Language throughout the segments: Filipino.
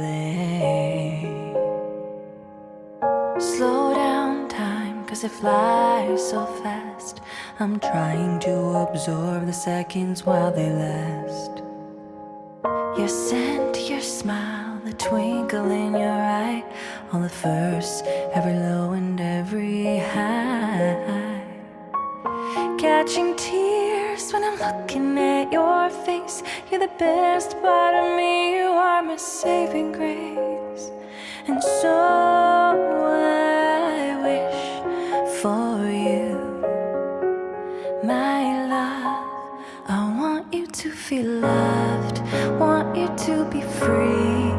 late. Slow down time, 'cause it flies so fast. I'm trying to absorb the seconds while they last. Your scent, your smile, the twinkle in your eye, all the firsts, every low and every high. Catching tears when I'm looking at your face. You're the best part of me, you are my saving grace. And so I wish for you, my love. I want you to feel loved, want you to be free,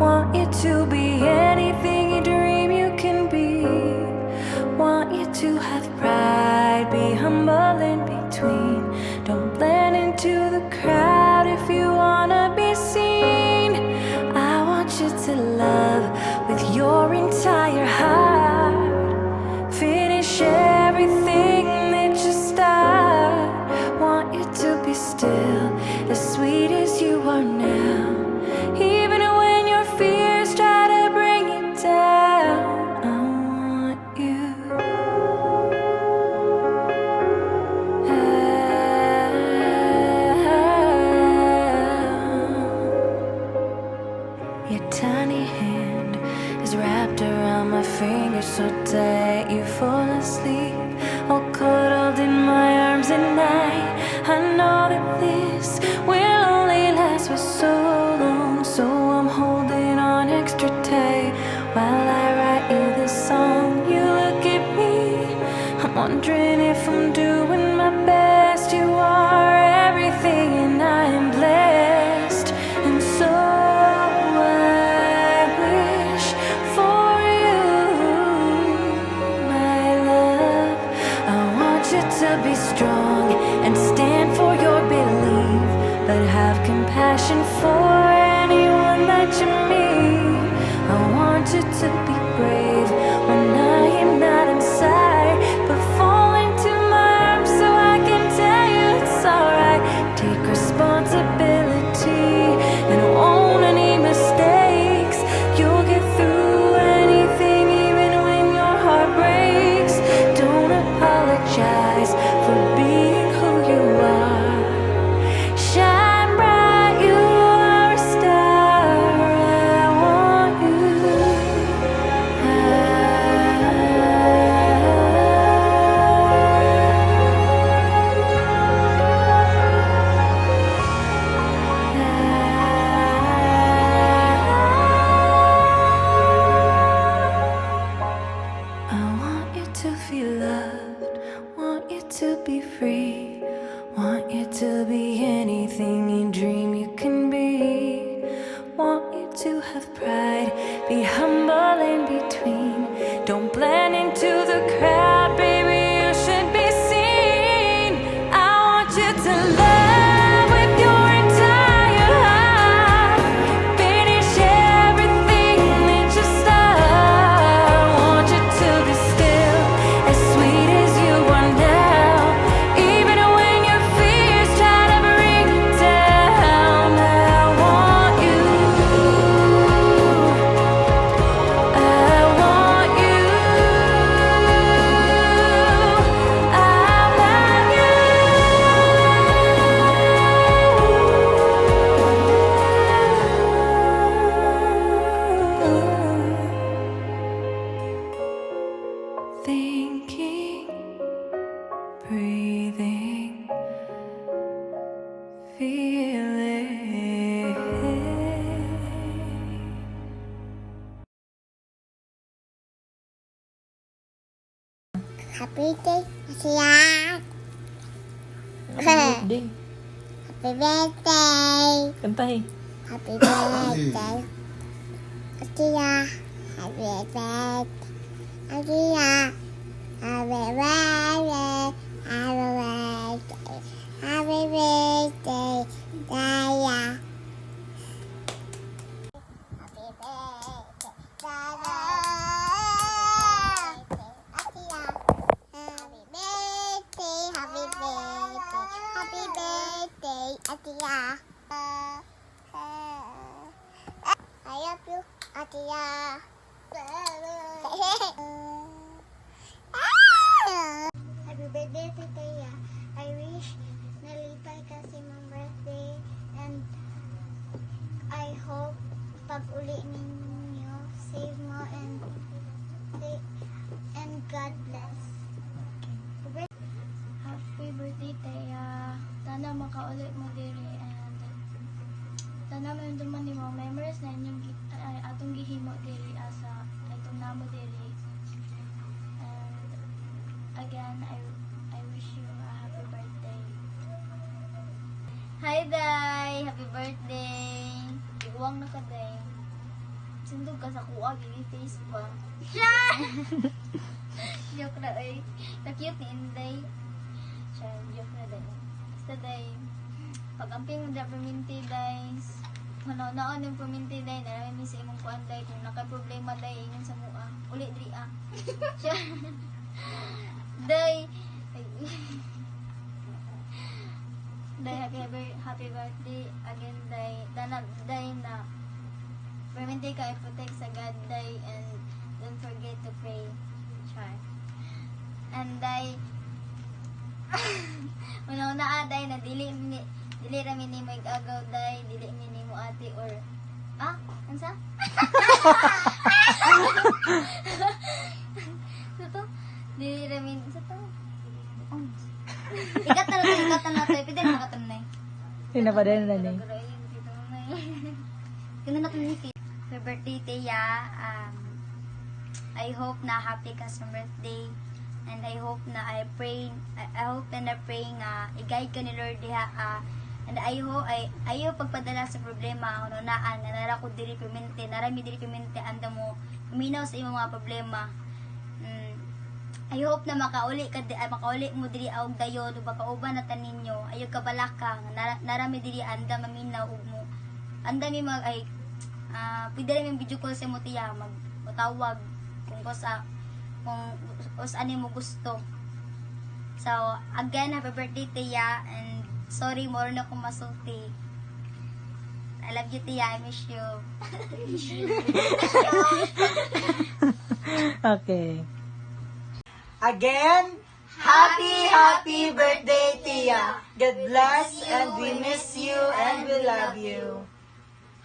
want you to be anything you dream you can be. Want you to have pride, be humble in between. Don't blend into the crowd if you wanna be seen. I want you to love with your entire heart. Finish everything that you start. Want you to be still, as sweet as you are now. Even when your fears try to bring you down, I want you. Your tiny hand is wrapped around my finger so tight you fall asleep, all cuddled in my arms at night. I know that this will only last for so long, so I'm holding on extra tight while I write you this song. You look at me, I'm wondering if I'm doing my best. You are everything and I am blessed. And so I wish for you, my love. I want you to be strong and stand for your belief, but have compassion for anyone that you meet. I want you to be brave when I am not inside, but fall into my arms so I can tell you it's alright. Take responsibility and own any mistakes. You'll get through anything even when your heart breaks. Don't apologize for being who you are. Shine bright, you are a star. I want you. I want you to feel loved, want you to be free, want you to be anything you dream you can be. Want you to have pride, be humble in between. Don't blend into the crowd, baby, you should be seen. I want you to love with your entire heart. Finish everything that you start. Want you to be still, as sweet as you are now. Even when your fears try to bring you down, I want you. I want you. Thinking, breathing, feeling. Happy day, Asia. Birthday. Happy birthday. Kantahin. Happy birthday. Asia. Happy birthday. Asia. Happy birthday. Happy birthday. Happy birthday, Daya. Happy birthday, Dada. Asia. Happy birthday. Happy birthday. Happy birthday, Asia. love you, Atia. Happy birthday, Titaya. I wish nalipay kasi mong birthday and I hope pag uli ninyo, save mo and God bless. Happy birthday, Taya. Sana makaulit mo diri and sana may duman ni mo memories na inyong atong gihimo diri asa itong namo diri. And again, I wish you a happy birthday. Hi, Day! Happy birthday! Iuwang na ka, Day. Sundog ka sa kuwa, gini face pa. Joke na, ay. Na-cute ni Inday. Siya, joke na, Day. Basta, Day. Pag-amping mo na paminti, guys. Manaon yung paminti, Day. Narami sa imong kuan, Day. Kung naka-problema, Day, ingon sa mua. Uli, Dri, ah. Siya. Day. Ay. Day, happy birthday. Again, Day. Day na. Permente ka i-protect sa God, Day, and don't forget to pray. Char. And Day, una-una Day, na dili rami ni mo igagaw, Day, dili ni mo ate or ansa? Sa to? Dili rami sa to? Ikat na to, pwede na makatan na eh. Pinapadala na ni. Tingnan natin ni Kate. Happy birthday, Teya. I hope na happy ka sa birthday. And I hope na I hope and I pray nga i-guide ka ni Lord diha. And I hope ayaw pagpadala sa problema ano naan nga nara ko diri pimente, narami diri pimente anda mo minaw sa imong mga problema. I hope na makauli mo diri og dayon ug makauban na taninyo. Ayaw ka balaka narami diri anda maminaw ug mo. Anda mi mag ay pwede rin yung video call sa mo tiya magtawag kung ano mo gusto. So again, happy birthday, Tiya, and sorry mo rin ako masulti. I love you, Tiya. I miss you. Okay. Again, happy birthday, Tia. God bless and we miss you and we love you.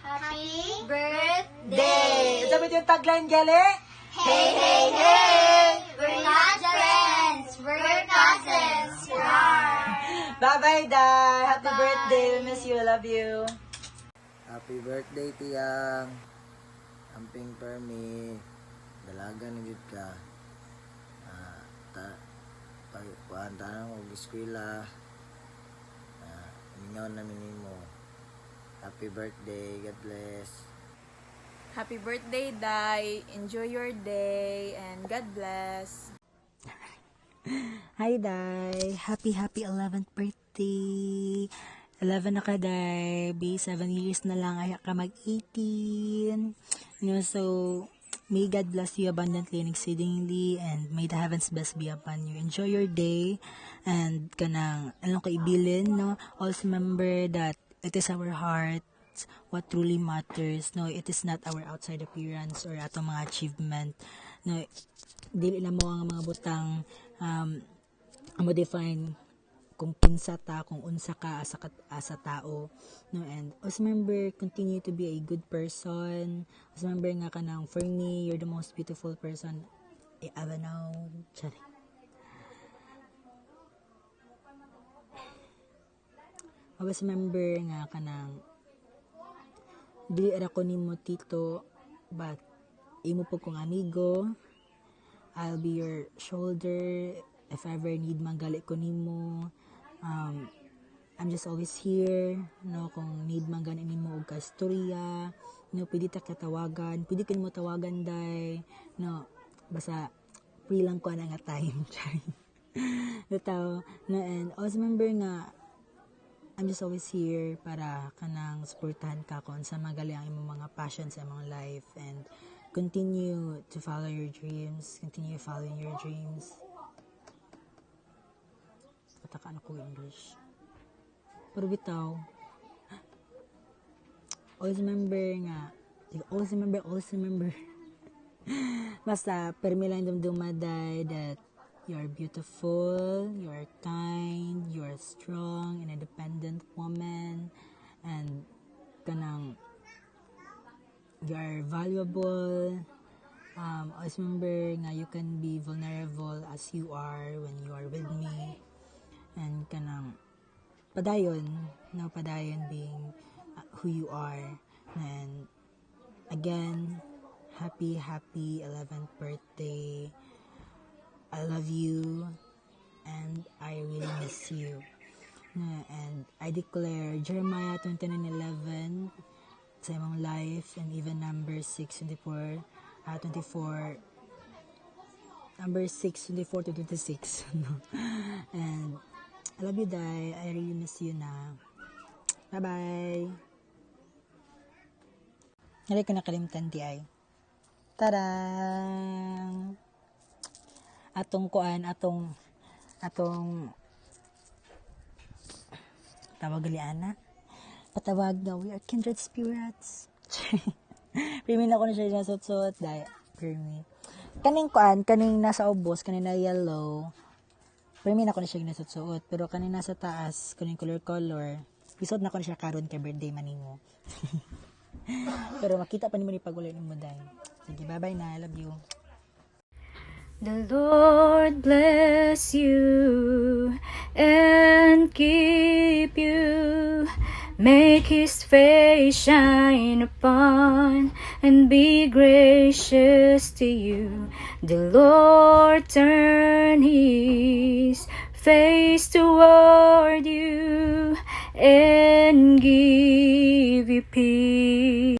Happy birthday! Day! Sabi yung tagline, Gali? Hey, hey, hey! We're not friends! We're cousins! Bye-bye, Day. Happy Bye. birthday. We miss you. I love you. Happy birthday, Tiyang. Amping permi. Dalaga na gid ka. Pagpuan og eskwela. Mingaw namin nimo. Happy birthday. God bless. Happy birthday, Dai. Enjoy your day and God bless. Hi, Day. Happy 11th birthday. 11 na ka, Day. 7 years na lang. Ayak ka mag-18. So, may God bless you abundantly and exceedingly, and may the heavens bless be upon you. Enjoy your day, and kanang, alam ko ibilin, no? Also remember that it is our hearts what truly matters, no? It is not our outside appearance or atong mga achievement, no? Dili na mo ang mga butang, mo define kung kinsa ta, kung unsa ka asa tao, no? And also remember, continue to be a good person. Also remember nga kanang, for me, you're the most beautiful person I ever know. Sorry. Always remember nga kanang, dili ra ko nimo tito, but imo po kong amigo. I'll be your shoulder if ever need manggali ko nimo. I'm just always here, no? Kung need man gani nimo og kastorya, no, pwede ta katawagan, pwede kin mo tawagan, Day, no? Basta free lang ko na nga time. Bitaw, no? And also remember nga, I'm just always here para kanang supportahan ka kung sa magali ang imong mga passions sa imong life, and continue to follow your dreams, continue following your dreams. Katakaan ako English. Pero bitaw, always remember nga, Also remember. Basta, permi lang dumdumaday that you are beautiful, you are kind, you are strong, and independent woman, and kanang you are valuable. Always remember nga you can be vulnerable as you are when you are with me, and kanang padayon, no, padayon being who you are. And again, happy 11th birthday. I love you and I really miss you. And I declare Jeremiah 29:11 sa imong life, and even number 6:24, 24, number 6:24 to 26. No? And I love you, Dai. I really miss you na. Bye-bye. Hindi ko nakalimtan, di ay. Tarang! Atong tawag liana. Patawag daw, we are kindred spirits. Primi na ko na siya nasot-sot. Dahil, primi. Kaning nasa ubos, kaning na yellow. Primi na ko na siya nasot-sot. Pero kaning nasa taas, kaning color. Isod na ko na siya karon kay birthday manimo. Pero makita pa ni mo ni pag-ulay mo dahil. Sige, bye-bye na. I love you. The Lord bless you and keep you. Make His face shine upon and be gracious to you. The Lord turn His face toward you and give you peace.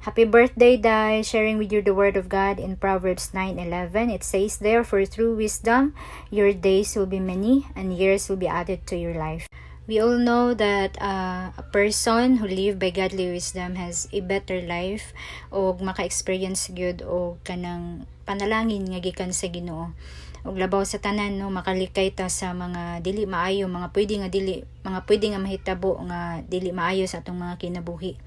Happy birthday, Dai, sharing with you the word of God in Proverbs 9:11. It says there, for through wisdom, your days will be many and years will be added to your life. We all know that a person who live by godly wisdom has a better life o maka-experience good o kanang panalangin nga gikan sa Ginoo. Og labaw sa tanan, no, makalikay ta sa mga dili maayo, mga pwede nga mahitabo nga dili maayo sa atong mga kinabuhi.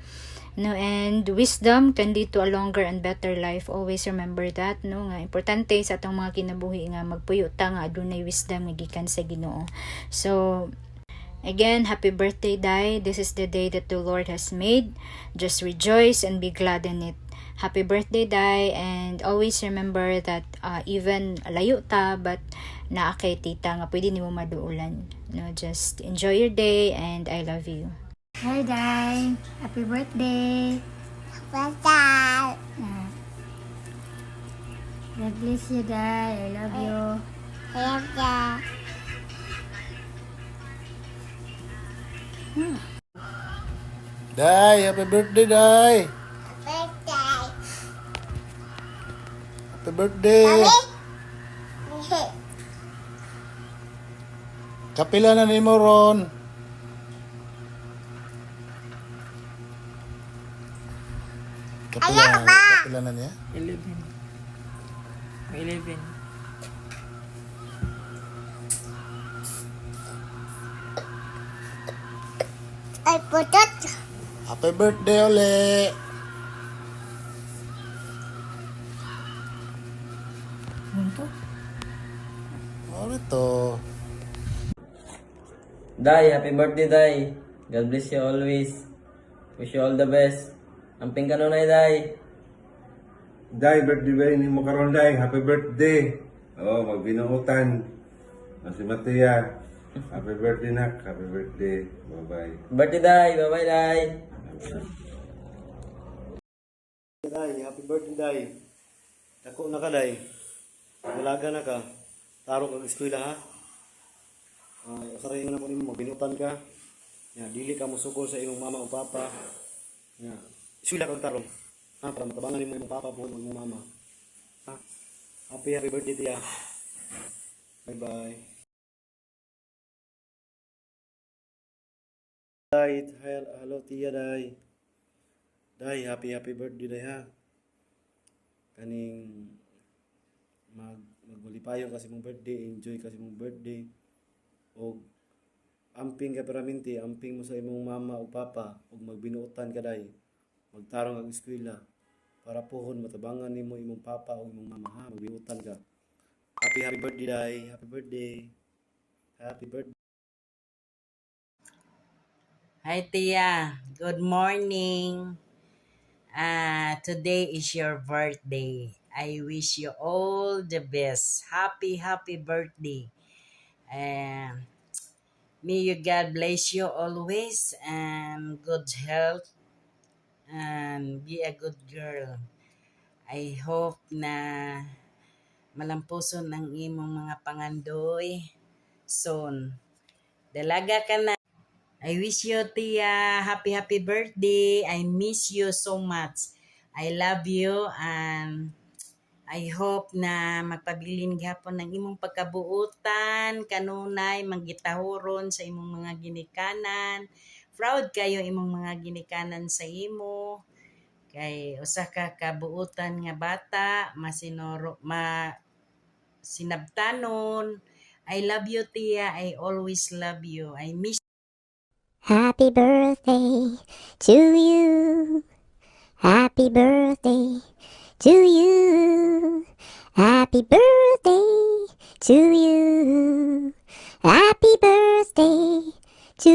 No, and wisdom can lead to a longer and better life. Always remember that, no, nga importante sa atong mga kinabuhi nga magpuyo ta nga adunay wisdom nga gikan sa Ginoo. So again, happy birthday, Dai. This is the day that the Lord has made. Just rejoice and be glad in it. Happy birthday, Dai, and always remember that even layo ta, but naa kay tita nga pwede nimo maduulan. No, just enjoy your day and I love you. Hi, Dai. Happy birthday. Bye. God bless you, Dai. I love you. Kaya Day, happy birthday, Day. birthday. Happy birthday. Kapila na ni mo ron. Kapila na niya? 11. 11. Ay, putot. Happy birthday uli. Ano to? Dai, happy birthday, Dai. God bless you always. Wish you all the best. Amping ka nun ay, Dai. Day, birthday ba ni mo karon day? Happy birthday. Oh, magbinuutan. Si Matia. Happy birthday nak. Happy birthday. Bye-bye. Birthday, Dai. Bye-bye, Dai. Day, happy birthday, Day. Dako na ka, Day. Malaga na ka. Taro kag eskwela, ha? Saray na po nimo, magbinutan ka. Ya, dili ka musukol sa imong mama o papa. Ya, eskwela kag tarong. Ha, para matabangan nimo imong papa po imong mama. Ha? Happy birthday, Tia. Bye-bye. Day, hello Tia, Day. Day, happy birthday, Day, ha? Kaning magbulipayon kasi mong birthday, enjoy kasi mong birthday. O amping ka peraminti, amping mo sa imong mama o papa, o magbinuotan ka, Day. Magtarong ang eskwela. para pohon matabangan nimo imong papa o imong mama ha, magbinutan ka. Happy birthday day. Happy birthday. Happy birthday. Hi Tia, good morning. Today is your birthday. I wish you all the best. Happy birthday. May you God bless you always and good health and be a good girl. I hope na malampuson ang imong mga pangandoy soon. Dalaga ka na. I wish you, Tia, happy birthday. I miss you so much. I love you and I hope na magpabilin gihapon ng imong pagkabuutan, kanunay, manggitahuron sa imong mga ginikanan. Proud kayo imong mga ginikanan sa imo. Kay usa ka kabuutan nga bata, sinabtanon. I love you, Tia. I always love you. I miss Happy birthday to you. Happy birthday to you. Happy birthday to you. Happy birthday to